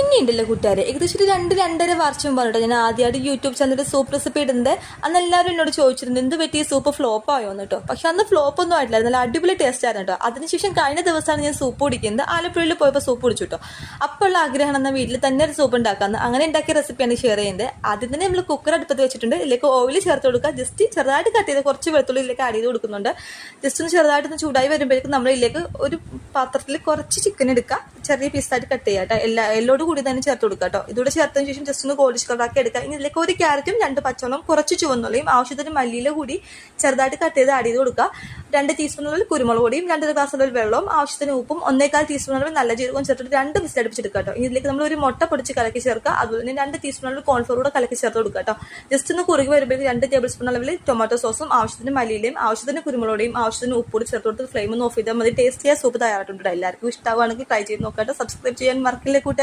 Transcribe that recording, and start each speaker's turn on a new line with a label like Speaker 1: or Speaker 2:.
Speaker 1: പിന്നെ ഉണ്ടല്ലോ കൂട്ടുകാരെ, ഏകദേശം ഒരു 2-2.5 വർഷം പറഞ്ഞിട്ട് ഞാൻ ആദ്യമായിട്ട് യൂട്യൂബ് ചാനലിൽ സൂപ്പ് റെസിപ്പി ഇടുന്നത്. അന്ന് എല്ലാവരും എന്നോട് ചോദിച്ചിരുന്നു എന്ത് പറ്റി സൂപ്പ് ഫ്ലോപ്പ് ആയോന്ന് കേട്ടോ. പക്ഷെ അന്ന് ഫ്ലോപ്പ് ഒന്നും ആയിട്ടില്ല, നല്ല അടിപൊളി ടേസ്റ്റ് ആയിരുന്നു കേട്ടോ. അതിനുശേഷം കഴിഞ്ഞ ദിവസമാണ് ഞാൻ സൂപ്പ് കുടിക്കുന്നത്. ആലപ്പുഴയിൽ പോയപ്പോൾ സൂപ്പ് കുടിച്ചു കേട്ടോ. അപ്പോൾ ഉള്ള ആഗ്രഹമാണ് എന്നാൽ വീട്ടിൽ തന്നെ ഒരു സൂപ്പ് ഉണ്ടാക്കാമെന്ന്. അങ്ങനെ ഉണ്ടാക്കിയ റെസിപ്പിയാണ് ഷെയർ ചെയ്യുന്നത്. ആദ്യം തന്നെ നമ്മൾ കുക്കർ അടുപ്പത്ത് വെച്ചിട്ടുണ്ട്. ഇതിലേക്ക് ഓയിൽ ചേർത്ത് കൊടുക്കുക. ജസ്റ്റ് ചെറുതായിട്ട് കട്ട് ചെയ്ത് കുറച്ച് വെളുത്തുള്ളി ഇതിലേക്ക് ആഡ് ചെയ്ത് കൊടുക്കുന്നുണ്ട്. ജസ്റ്റ് ഒന്ന് ചെറുതായിട്ടൊന്ന് ചൂടായി വരുമ്പോഴേക്കും നമ്മൾ ഇതിലേക്ക് ഒരു പാത്രത്തിൽ കുറച്ച് ചിക്കൻ എടുക്കുക, ചെറിയ പീസായിട്ട് കട്ട് ചെയ്യുക കേട്ടോ. എല്ലോട് കൂടി തന്നെ ചേർത്ത് കൊടുക്കുക കേട്ടോ. ഇതോടെ ചേർത്തതിന് ശേഷം ജസ്റ്റ് ഒന്ന് ഗോൾഡിഷ് കളറാക്കി എടുക്കുക. ഇനി ഇതിലേക്ക് ഒരു ക്യാരറ്റും 2 പച്ചമുളകും കുറച്ച് ചുവന്നുള്ളിയും ആവശ്യത്തിന് മല്ലിയില കൂടി ചെറുതായിട്ട് കട്ട് ചെയ്ത് ആഡ് ചെയ്ത് കൊടുക്കുക. 2 ടീസ്പൂണുകളിൽ കുരുമുളക് പൊടിയും 2 ഗ്ലാസ് വെള്ളവും ആവശ്യത്തിന് ഉപ്പും 1/4 ടീസ്പൂണുകളിൽ നല്ല ജീരകവും ചേർത്തിട്ട് 2 വിസിൽ അടുപ്പിച്ചെടുക്കുക കേട്ടോ. ഇനി ഇതിലേക്ക് നമ്മൾ ഒരു മുട്ട പൊടിച്ച് കലക്കി ചേർക്കുക. അതുപോലെ തന്നെ 2 ടീസ്പൂണുകളിൽ കോൺഫ്ലോർ കൂടെ കലക്കി ചേർത്ത് കൊടുക്കുക കേട്ടോ. ജസ്റ്റ് ഒന്ന് കുറുകി വരുമ്പോഴേക്കും 2 ടേബിൾ സ്പൂൺ അളവിൽ ടൊമാറ്റോ സോസും ആവശ്യത്തിന് മല്ലിയിലയും ആവശ്യത്തിന് കുരുമുളക് പൊടിയും ആവശ്യത്തിന് ഉപ്പൂടി ചേർത്ത് കൊടുത്ത് ഫ്ലെയിം ഒന്ന് ഓഫ് ചെയ്താൽ മതി. ടേസ്റ്റിയായ സൂപ്പ് തയ്യാറായിട്ടുണ്ട്. എല്ലാവർക്കും ഇഷ്ടമാണെങ്കിൽ ട്രൈ ചെയ്ത് നോക്കാം. സബ്സ്ക്രൈബ് ചെയ്യാൻ മറക്കില്ല കൂട്ടുകാർ.